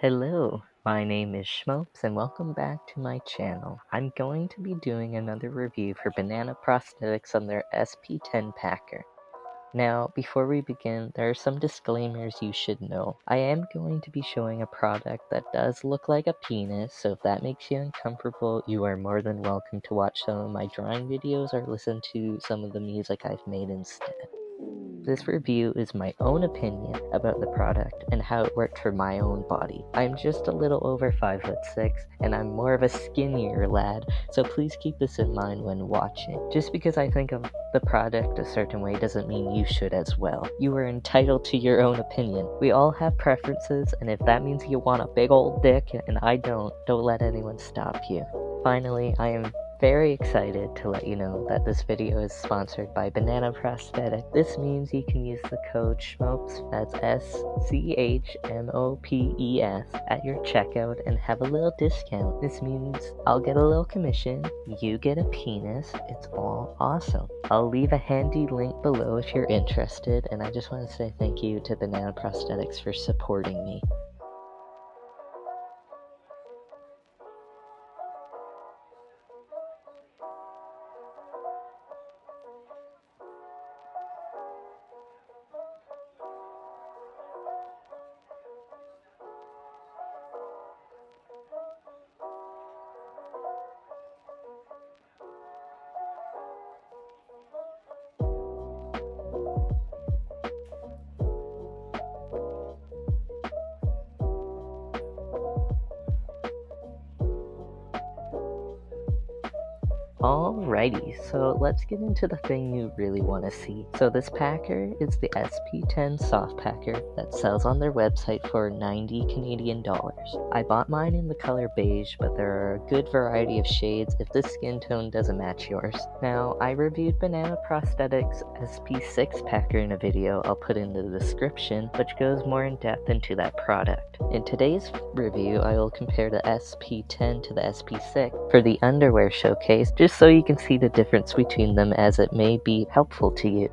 Hello, my name is Schmopes and welcome back to my channel. I'm going to be doing another review for Banana Prosthetics on their SP10 packer. Now, before we begin, there are some disclaimers you should know. I am going to be showing a product that does look like a penis, so if that makes you uncomfortable, you are more than welcome to watch some of my drawing videos or listen to some of the music I've made instead. This review is my own opinion about the product and how it worked for my own body. I'm just a little over 5'6", and I'm more of a skinnier lad, so please keep this in mind when watching. Just because I think of the product a certain way doesn't mean you should as well. You are entitled to your own opinion. We all have preferences, and if that means you want a big old dick and I don't let anyone stop you. Finally, I am very excited to let you know that this video is sponsored by Banana Prosthetics. This means you can use the code SCHMOPES, that's SCHMOPES, at your checkout and have a little discount. This means I'll get a little commission, you get a penis, it's all awesome. I'll leave a handy link below if you're interested, and I just want to say thank you to Banana Prosthetics for supporting me. Alrighty, so let's get into the thing you really want to see. So this packer is the SP10 soft packer that sells on their website for 90 Canadian dollars. I bought mine in the color beige, but there are a good variety of shades if the skin tone doesn't match yours. Now, I reviewed Banana Prosthetics SP6 packer in a video I'll put in the description, which goes more in depth into that product. In today's review, I will compare the SP10 to the SP6 for the underwear showcase, just so you can see the difference between them as it may be helpful to you.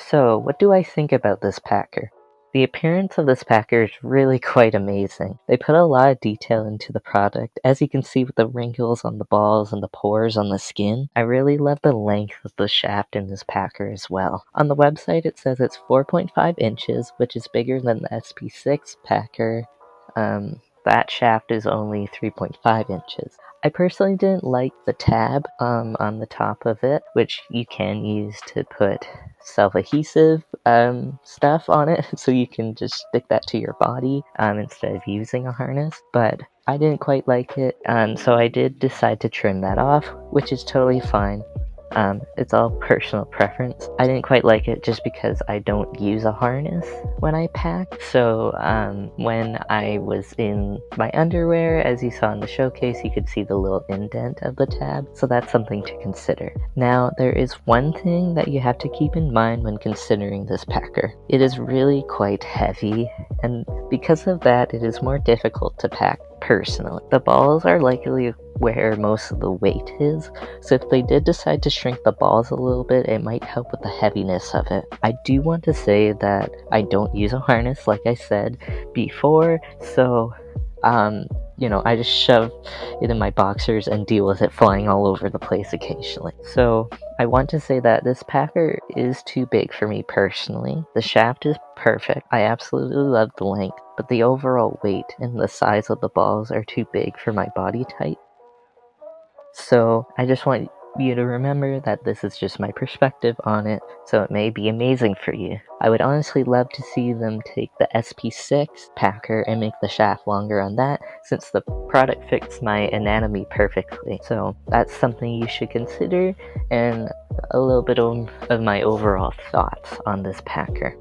So, what do I think about this packer? The appearance of this packer is really quite amazing. They put a lot of detail into the product, as you can see with the wrinkles on the balls and the pores on the skin. I really love the length of the shaft in this packer as well. On the website it says it's 4.5 inches, which is bigger than the SP6 packer. That shaft is only 3.5 inches. I personally didn't like the tab on the top of it, which you can use to put self-adhesive stuff on it, so you can just stick that to your body instead of using a harness, but I didn't quite like it, so I did decide to trim that off, which is totally fine. It's all personal preference. I didn't quite like it just because I don't use a harness when I pack. So when I was in my underwear, as you saw in the showcase, you could see the little indent of the tab. So that's something to consider. Now, there is one thing that you have to keep in mind when considering this packer. It is really quite heavy, and because of that, it is more difficult to pack personally. The balls are likely where most of the weight is, so if they did decide to shrink the balls a little bit, it might help with the heaviness of it. I do want to say that I don't use a harness, like I said before, so I just shove it in my boxers and deal with it flying all over the place occasionally. So I want to say that this packer is too big for me personally. The shaft is perfect. I absolutely love the length, but the overall weight and the size of the balls are too big for my body type. So I just want you to remember that this is just my perspective on it, so it may be amazing for you. I would honestly love to see them take the SP6 packer and make the shaft longer on that, since the product fits my anatomy perfectly. So that's something you should consider, and a little bit of my overall thoughts on this packer.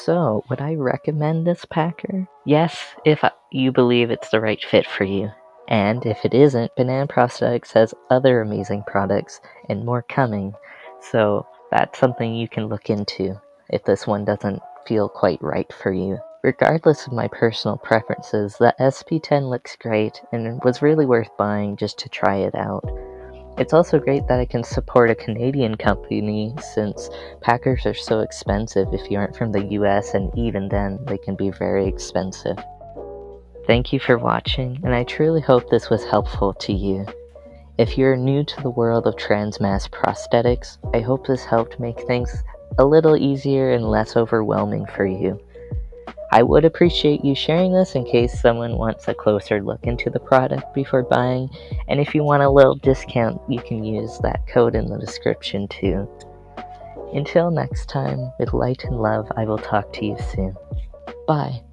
So, would I recommend this packer? Yes, if you believe it's the right fit for you. And if it isn't, Banana Prosthetics has other amazing products and more coming. So, that's something you can look into if this one doesn't feel quite right for you. Regardless of my personal preferences, the SP10 looks great and was really worth buying just to try it out. It's also great that I can support a Canadian company since packers are so expensive if you aren't from the US, and even then, they can be very expensive. Thank you for watching, and I truly hope this was helpful to you. If you're new to the world of transmass prosthetics, I hope this helped make things a little easier and less overwhelming for you. I would appreciate you sharing this in case someone wants a closer look into the product before buying, and if you want a little discount, you can use that code in the description too. Until next time, with light and love, I will talk to you soon. Bye.